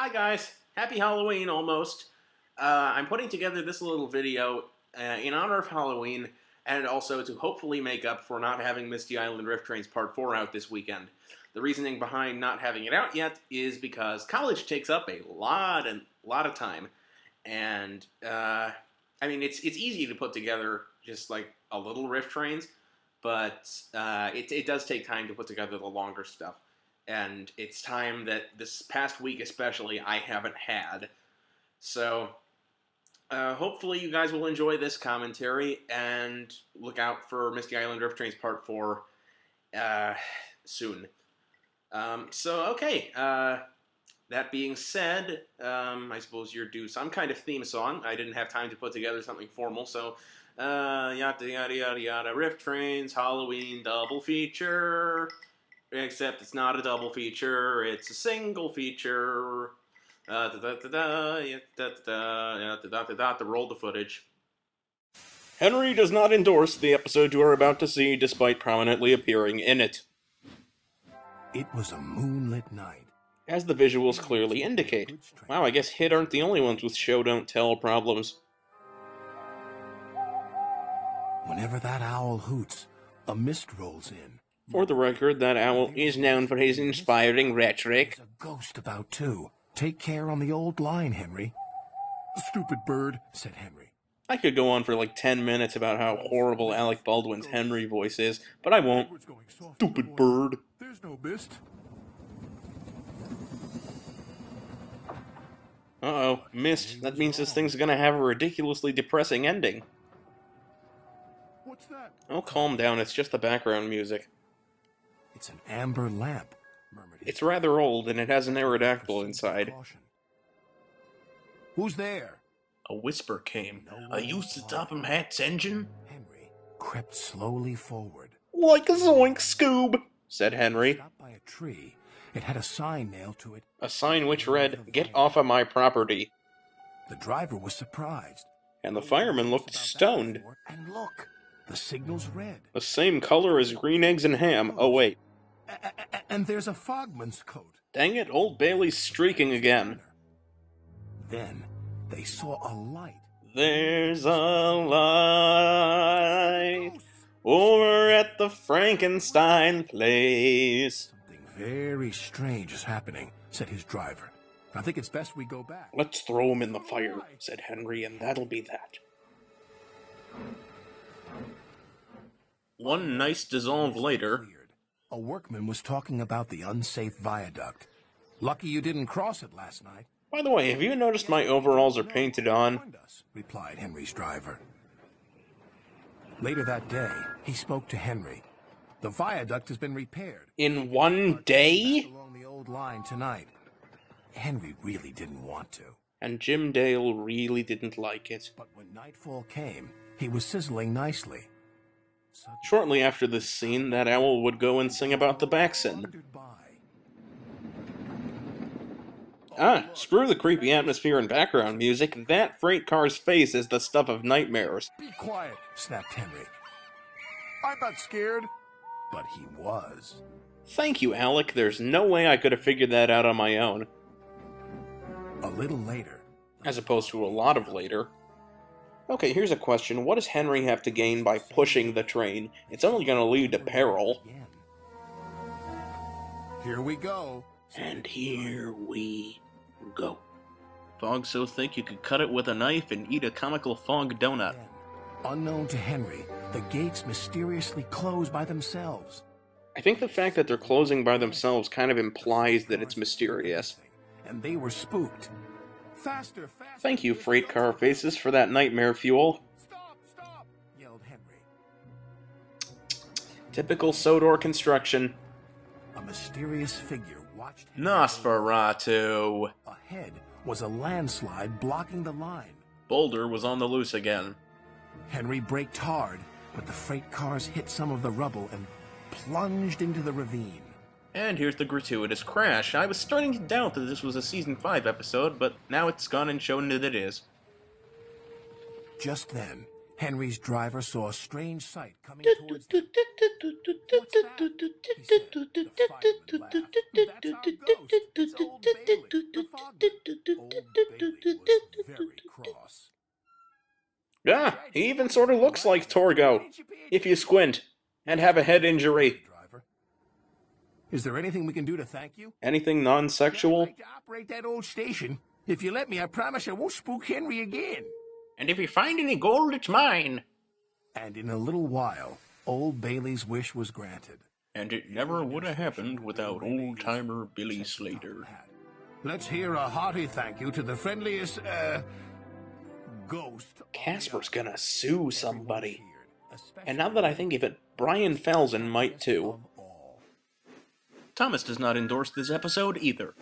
Hi guys, happy Halloween almost. I'm putting together this little video in honor of Halloween and also to hopefully make up for not having Misty Island Rifftrains Part 4 out this weekend. The reasoning behind not having it out yet is because college takes up a lot of time, and I mean it's easy to put together just like a little Rifftrains, but it does take time to put together the longer stuff. And it's time that this past week especially I haven't had. So hopefully you guys will enjoy this commentary and look out for Misty Island Rifftrains Part 4 soon. Okay, that being said, I suppose you're due some kind of theme song. I didn't have time to put together something formal, so yada yada yada yada, Rifftrains, Halloween double feature. Except it's not a double feature, it's a single feature. To roll the footage. Henry does not endorse the episode you are about to see, despite prominently appearing in it. It was a moonlit night. As the visuals clearly indicate. Wow, I guess HIT aren't the only ones with show-don't-tell problems. Whenever that owl hoots, a mist rolls in. For the record, that owl is known for his inspiring rhetoric. There's a ghost about too. Take care on the old line, Henry. Stupid bird, said Henry. I could go on for like 10 minutes about how horrible Alec Baldwin's Henry voice is, but I won't. Stupid bird. There's no mist. Uh-oh, mist. That means this thing's gonna have a ridiculously depressing ending. What's that? Oh, calm down, it's just the background music. It's an amber lamp, murmured It's rather old, and it has an Aerodactyl inside. Who's there? A whisper came. Are you the Topham Hatt's engine? Henry crept slowly forward. Like a zoink, Scoob, said Henry. Stopped by a tree. It had a sign nailed to it. A sign which read, "Get off of my property." The driver was surprised. And the fireman looked stoned. And look, the signal's red. The same color as green eggs and ham. Oh, wait. And there's a fogman's coat. Dang it, Old Bailey's streaking again. Then they saw a light. There's a light over at the Frankenstein place. Something very strange is happening, said his driver. I think it's best we go back. Let's throw him in the fire, said Henry, and that'll be that. One nice dissolve later... A workman was talking about the unsafe viaduct. Lucky you didn't cross it last night. By the way, have you noticed my overalls are painted on? Replied Henry's driver. Later that day, he spoke to Henry. The viaduct has been repaired. In one day? Along the old line tonight. Henry really didn't want to. And Jim Dale really didn't like it. But when nightfall came, he was sizzling nicely. Shortly after this scene, that owl would go and sing about the Baxen. Ah, screw the creepy atmosphere and background music. That freight car's face is the stuff of nightmares. Be quiet, snapped Henry. I'm not scared. But he was. Thank you, Alec. There's no way I could have figured that out on my own. A little later. As opposed to a lot of later. Okay, here's a question. What does Henry have to gain by pushing the train? It's only going to lead to peril. Here we go. And here we go. Fog so thick you could cut it with a knife and eat a comical fog donut. Unknown to Henry, the gates mysteriously close by themselves. I think the fact that they're closing by themselves kind of implies that it's mysterious. And they were spooked. Faster, faster. Thank you, freight car faces, for that nightmare fuel. Stop, yelled Henry. Typical Sodor construction. A mysterious figure watched Henry. Nosferatu. Ahead was a landslide blocking the line. Boulder was on the loose again. Henry braked hard, but the freight cars hit some of the rubble and plunged into the ravine. And here's the gratuitous crash. I was starting to doubt that this was a Season 5 episode, but now it's gone and shown that it is. Just then, Henry's driver saw a strange sight coming towards them. What's that? He said. The fireman laughed. That's our ghost. It's Old Bailey, the fogman. He even sort of looks like Torgo, if you squint, and have a head injury. Is there anything we can do to thank you? Anything I'd non-sexual? like to operate that old station. If you let me, I promise I won't spook Henry again. And if you find any gold, it's mine. And in a little while, Old Bailey's wish was granted. And it never would have happened without old-timer Billy Slater. Let's hear a hearty thank you to the friendliest, ghost. Casper's gonna sue somebody. And now that I think of it, Brian Felsen might too. Thomas does not endorse this episode either.